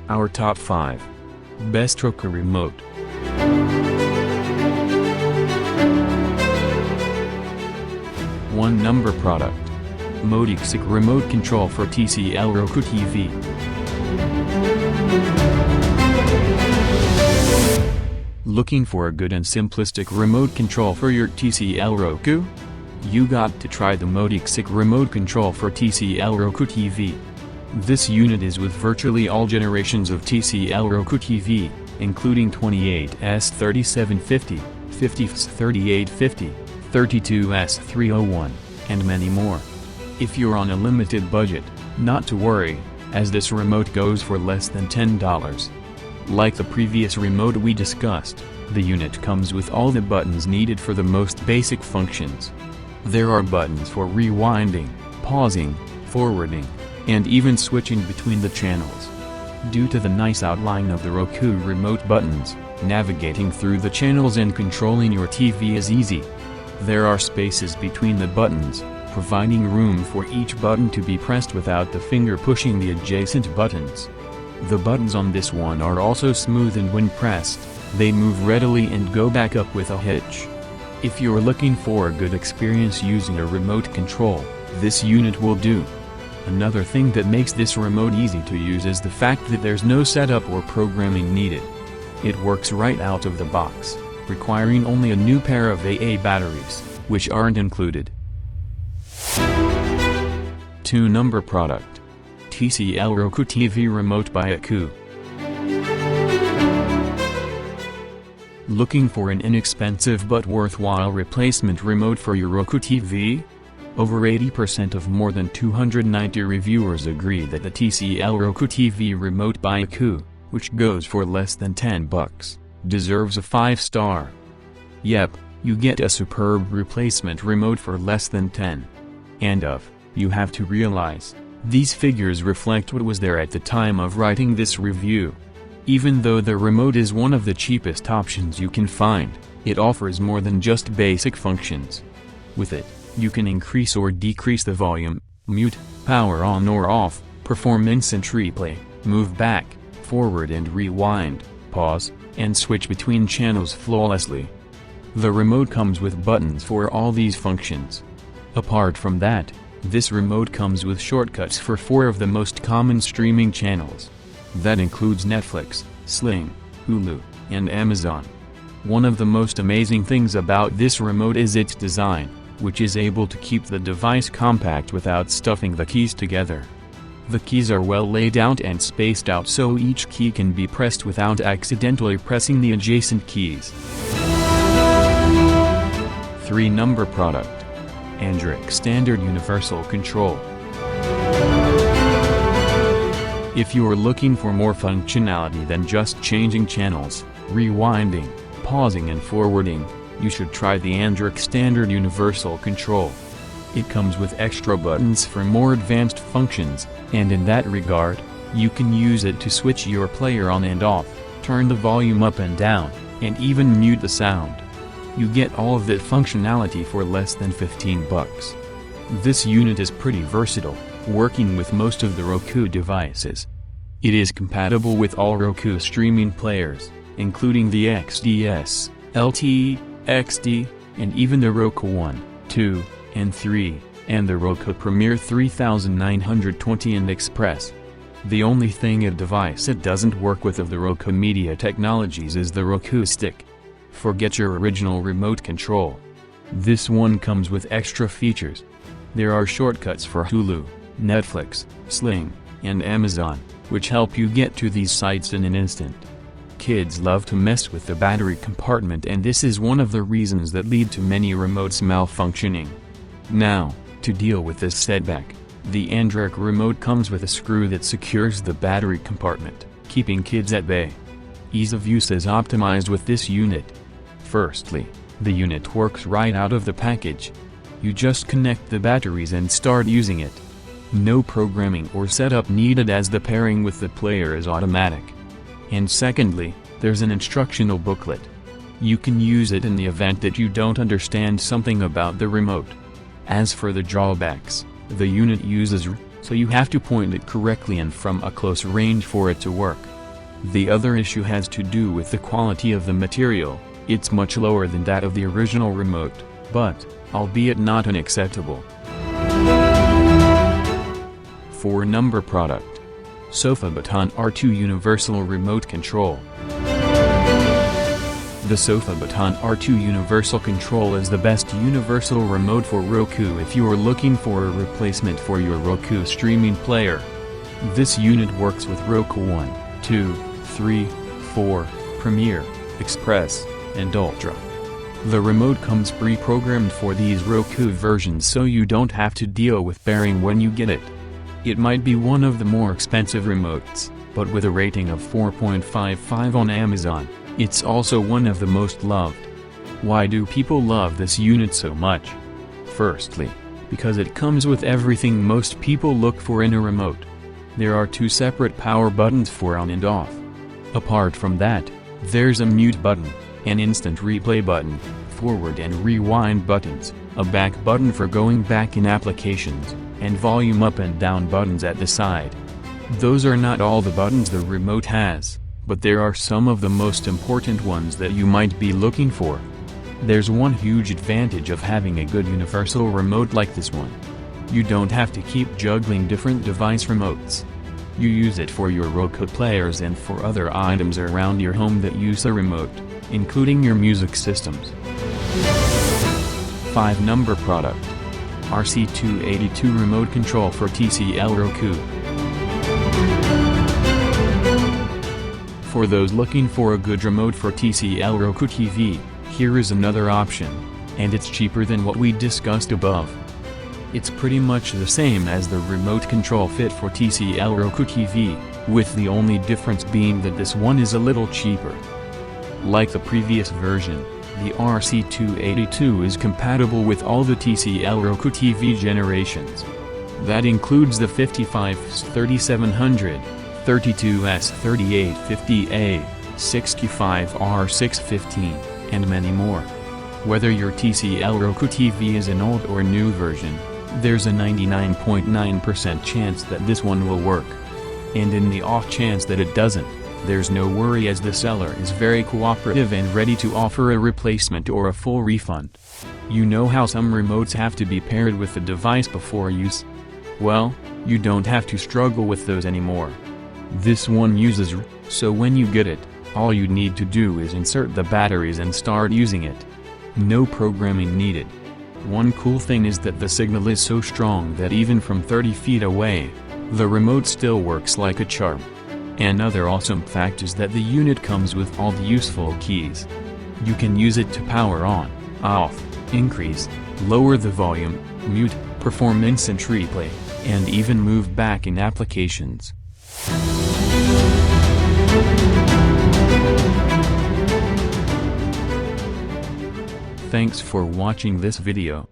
Our top 5. Best Roku Remote. One number product. YOSUN Remote Control for TCL Roku TV. Looking for a good and simplistic remote control for your TCL Roku? You got to try the YOSUN Remote Control for TCL Roku TV. This unit is with virtually all generations of TCL Roku TV, including 28S 3750, 50S 3850, 32S 301, and many more. If you're on a limited budget, not to worry, as this remote goes for less than $10. Like the previous remote we discussed, the unit comes with all the buttons needed for the most basic functions. There are buttons for rewinding, pausing, forwarding, and even switching between the channels. Due to the nice outline of the Roku Remote buttons, navigating through the channels and controlling your TV is easy. There are spaces between the buttons, providing room for each button to be pressed without the finger pushing the adjacent buttons. The buttons on this one are also smooth, and when pressed, they move readily and go back up with a hitch. If you're looking for a good experience using a remote control, this unit will do. Another thing that makes this remote easy to use is the fact that there's no setup or programming needed. It works right out of the box, requiring only a new pair of AA batteries, which aren't included. 2 number product. TCL Roku TV Remote by YOSUN. Looking for an inexpensive but worthwhile replacement remote for your Roku TV? Over 80% of more than 290 reviewers agree that the TCL Roku TV Remote by YOSUN, which goes for less than $10, deserves a 5-star. Yep, you get a superb replacement remote for less than 10. You have to realize, these figures reflect what was there at the time of writing this review. Even though the remote is one of the cheapest options you can find, it offers more than just basic functions. With it, you can increase or decrease the volume, mute, power on or off, perform instant replay, move back, forward and rewind, pause, and switch between channels flawlessly. The remote comes with buttons for all these functions. Apart from that, this remote comes with shortcuts for 4 of the most common streaming channels. That includes Netflix, Sling, Hulu, and Amazon. One of the most amazing things about this remote is its design, which is able to keep the device compact without stuffing the keys together. The keys are well laid out and spaced out so each key can be pressed without accidentally pressing the adjacent keys. 3 number product. Angrox Standard Universal Control. If you are looking for more functionality than just changing channels, rewinding, pausing and forwarding, you should try the Angrox Standard Universal Control. It comes with extra buttons for more advanced functions, and in that regard, you can use it to switch your player on and off, turn the volume up and down, and even mute the sound. You get all of that functionality for less than $15. This unit is pretty versatile, working with most of the Roku devices. It is compatible with all Roku streaming players, including the XDS, LTE, XD, and even the Roku 1, 2, and 3, and the Roku Premier 3920 and Express. The only thing a device it doesn't work with of the Roku Media Technologies is the Roku Stick. Forget your original remote control. This one comes with extra features. There are shortcuts for Hulu, Netflix, Sling, and Amazon, which help you get to these sites in an instant. Kids love to mess with the battery compartment, and this is one of the reasons that lead to many remotes malfunctioning. Now, to deal with this setback, the Angrox remote comes with a screw that secures the battery compartment, keeping kids at bay. Ease of use is optimized with this unit. Firstly, the unit works right out of the package. You just connect the batteries and start using it. No programming or setup needed as the pairing with the player is automatic. And secondly, there's an instructional booklet. You can use it in the event that you don't understand something about the remote. As for the drawbacks, the unit uses so you have to point it correctly and from a close range for it to work. The other issue has to do with the quality of the material. It's much lower than that of the original remote, but, albeit not unacceptable. 4 number product. Sofa Button R2 Universal Remote Control. The Sofa Button R2 Universal Control is the best universal remote for Roku if you are looking for a replacement for your Roku streaming player. This unit works with Roku 1, 2, 3, 4, Premier, Express, and Ultra. The remote comes pre-programmed for these Roku versions, so you don't have to deal with pairing when you get it. It might be one of the more expensive remotes, but with a rating of 4.55 on Amazon, it's also one of the most loved. Why do people love this unit so much? Firstly, because it comes with everything most people look for in a remote. There are 2 separate power buttons for on and off. Apart from that, there's a mute button, an instant replay button, forward and rewind buttons, a back button for going back in applications, and volume up and down buttons at the side. Those are not all the buttons the remote has, but there are some of the most important ones that you might be looking for. There's one huge advantage of having a good universal remote like this one. You don't have to keep juggling different device remotes. You use it for your Roku players and for other items around your home that use a remote, including your music systems. 5 number product. RC282 Remote Control for TCL Roku. For those looking for a good remote for TCL Roku TV, here is another option, and it's cheaper than what we discussed above. It's pretty much the same as the remote control fit for TCL Roku TV, with the only difference being that this one is a little cheaper. Like the previous version, the RC282 is compatible with all the TCL Roku TV generations. That includes the 55S 3700, 32S 3850A, 65R 615, and many more. Whether your TCL Roku TV is an old or new version, there's a 99.9% chance that this one will work. And in the off chance that it doesn't, there's no worry, as the seller is very cooperative and ready to offer a replacement or a full refund. You know how some remotes have to be paired with the device before use? Well, you don't have to struggle with those anymore. This one uses R, so when you get it, all you need to do is insert the batteries and start using it. No programming needed. One cool thing is that the signal is so strong that even from 30 feet away, the remote still works like a charm. Another awesome fact is that the unit comes with all the useful keys. You can use it to power on, off, increase, lower the volume, mute, perform instant replay, and even move back in applications. Thanks for watching this video.